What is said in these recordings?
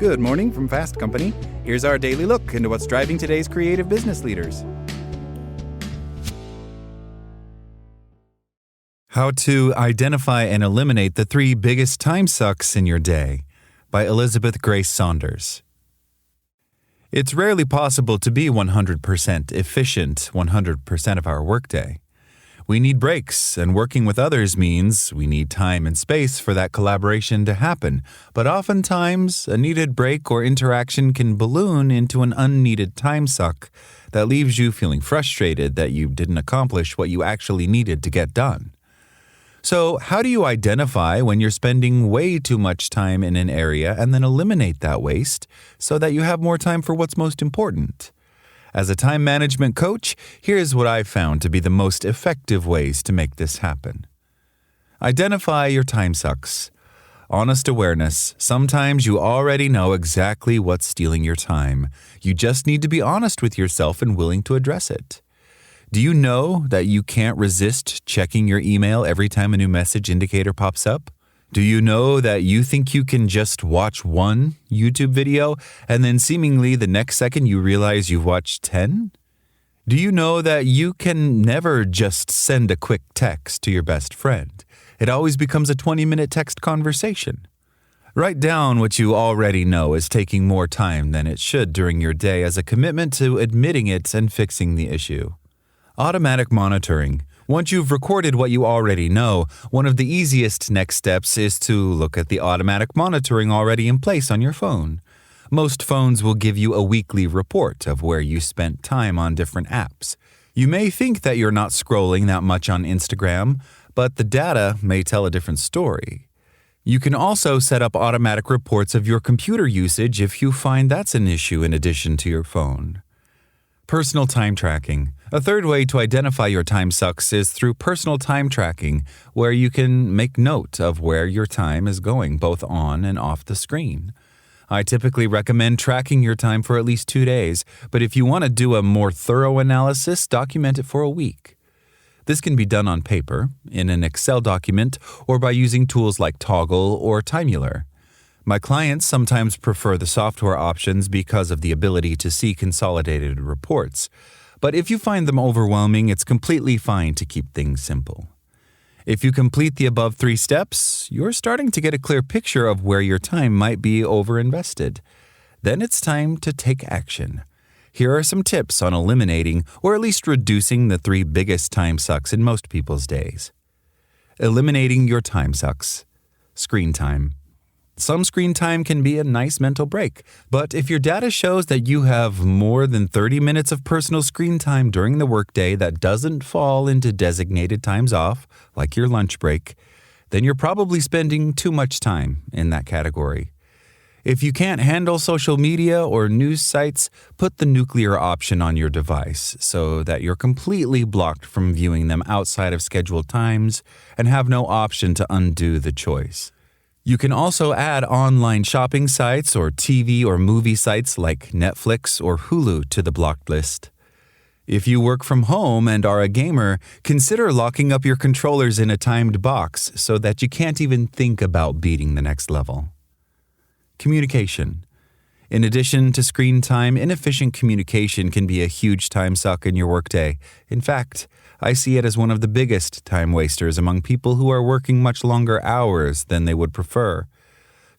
Good morning from Fast Company. Here's our daily look into what's driving today's creative business leaders. How to Identify and Eliminate the 3 Biggest Time Sucks in Your Day by Elizabeth Grace Saunders. It's rarely possible to be 100% efficient 100% of our workday. We need breaks, and working with others means we need time and space for that collaboration to happen. But oftentimes, a needed break or interaction can balloon into an unneeded time suck that leaves you feeling frustrated that you didn't accomplish what you actually needed to get done. So, how do you identify when you're spending way too much time in an area and then eliminate that waste so that you have more time for what's most important? As a time management coach, here's what I've found to be the most effective ways to make this happen. Identify your time sucks. Honest awareness. Sometimes you already know exactly what's stealing your time. You just need to be honest with yourself and willing to address it. Do you know that you can't resist checking your email every time a new message indicator pops up? Do you know that you think you can just watch one YouTube video and then seemingly the next second you realize you've watched 10? Do you know that you can never just send a quick text to your best friend? It always becomes a 20-minute text conversation. Write down what you already know is taking more time than it should during your day as a commitment to admitting it and fixing the issue. Automatic monitoring. Once you've recorded what you already know, one of the easiest next steps is to look at the automatic monitoring already in place on your phone. Most phones will give you a weekly report of where you spent time on different apps. You may think that you're not scrolling that much on Instagram, but the data may tell a different story. You can also set up automatic reports of your computer usage if you find that's an issue in addition to your phone. Personal time tracking. A third way to identify your time sucks is through personal time tracking, where you can make note of where your time is going, both on and off the screen. I typically recommend tracking your time for at least 2 days, but if you want to do a more thorough analysis, document it for a week. This can be done on paper, in an Excel document, or by using tools like Toggle or Timular. My clients sometimes prefer the software options because of the ability to see consolidated reports. But if you find them overwhelming, it's completely fine to keep things simple. If you complete the above 3 steps, you're starting to get a clear picture of where your time might be overinvested. Then it's time to take action. Here are some tips on eliminating or at least reducing the 3 biggest time sucks in most people's days. Eliminating your time sucks. Screen time. Some screen time can be a nice mental break, but if your data shows that you have more than 30 minutes of personal screen time during the workday that doesn't fall into designated times off, like your lunch break, then you're probably spending too much time in that category. If you can't handle social media or news sites, put the nuclear option on your device so that you're completely blocked from viewing them outside of scheduled times and have no option to undo the choice. You can also add online shopping sites or TV or movie sites like Netflix or Hulu to the blocked list. If you work from home and are a gamer, consider locking up your controllers in a timed box so that you can't even think about beating the next level. Communication. In addition to screen time, inefficient communication can be a huge time suck in your workday. In fact, I see it as one of the biggest time wasters among people who are working much longer hours than they would prefer.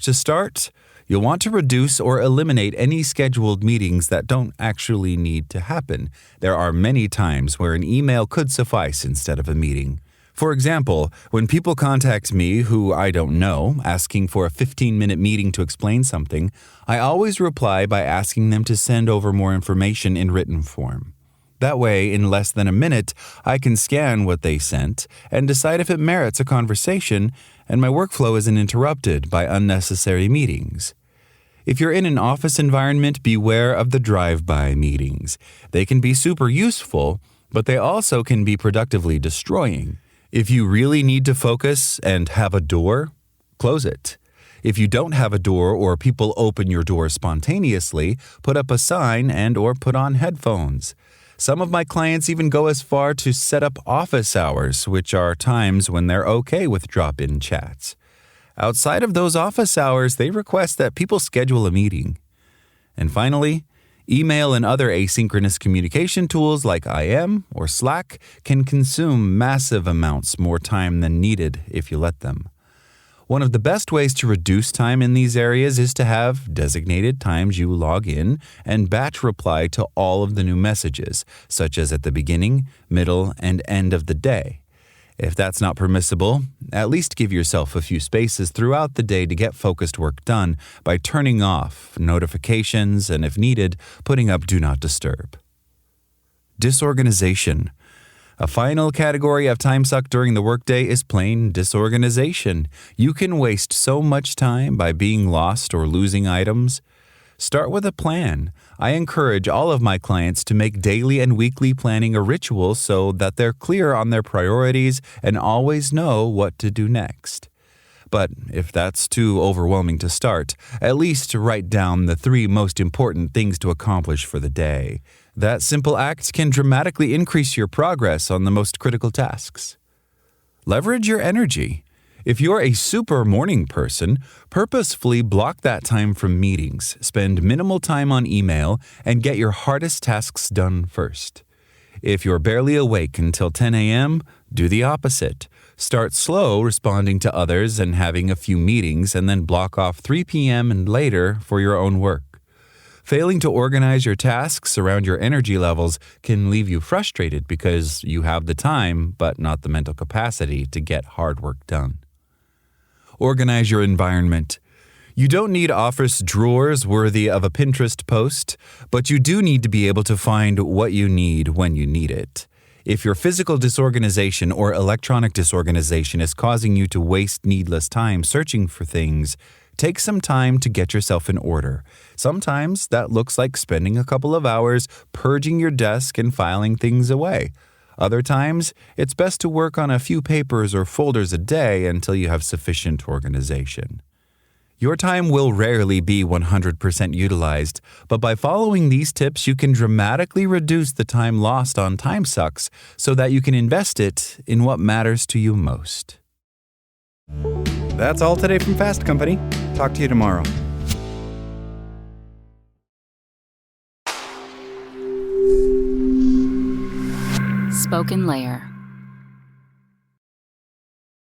To start, you'll want to reduce or eliminate any scheduled meetings that don't actually need to happen. There are many times where an email could suffice instead of a meeting. For example, when people contact me who I don't know, asking for a 15-minute meeting to explain something, I always reply by asking them to send over more information in written form. That way, in less than a minute, I can scan what they sent and decide if it merits a conversation, and my workflow isn't interrupted by unnecessary meetings. If you're in an office environment, beware of the drive-by meetings. They can be super useful, but they also can be productively destroying. If you really need to focus and have a door, close it. If you don't have a door or people open your door spontaneously, put up a sign and or put on headphones. Some of my clients even go as far to set up office hours, which are times when they're okay with drop-in chats. Outside of those office hours, they request that people schedule a meeting. And finally, email and other asynchronous communication tools like IM or Slack can consume massive amounts more time than needed if you let them. One of the best ways to reduce time in these areas is to have designated times you log in and batch reply to all of the new messages, such as at the beginning, middle, and end of the day. If that's not permissible, at least give yourself a few spaces throughout the day to get focused work done by turning off notifications and, if needed, putting up Do Not Disturb. Disorganization. A final category of time suck during the workday is plain disorganization. You can waste so much time by being lost or losing items. Start with a plan. I encourage all of my clients to make daily and weekly planning a ritual so that they're clear on their priorities and always know what to do next. But if that's too overwhelming to start, at least write down the 3 most important things to accomplish for the day. That simple act can dramatically increase your progress on the most critical tasks. Leverage your energy. If you're a super morning person, purposefully block that time from meetings, spend minimal time on email, and get your hardest tasks done first. If you're barely awake until 10 a.m., do the opposite. Start slow responding to others and having a few meetings, and then block off 3 p.m. and later for your own work. Failing to organize your tasks around your energy levels can leave you frustrated because you have the time but not the mental capacity to get hard work done. Organize your environment. You don't need office drawers worthy of a Pinterest post, but you do need to be able to find what you need when you need it. If your physical disorganization or electronic disorganization is causing you to waste needless time searching for things, take some time to get yourself in order. Sometimes that looks like spending a couple of hours purging your desk and filing things away. Other times, it's best to work on a few papers or folders a day until you have sufficient organization. Your time will rarely be 100% utilized, but by following these tips, you can dramatically reduce the time lost on time sucks so that you can invest it in what matters to you most. That's all today from Fast Company. Talk to you tomorrow. Spoken Layer.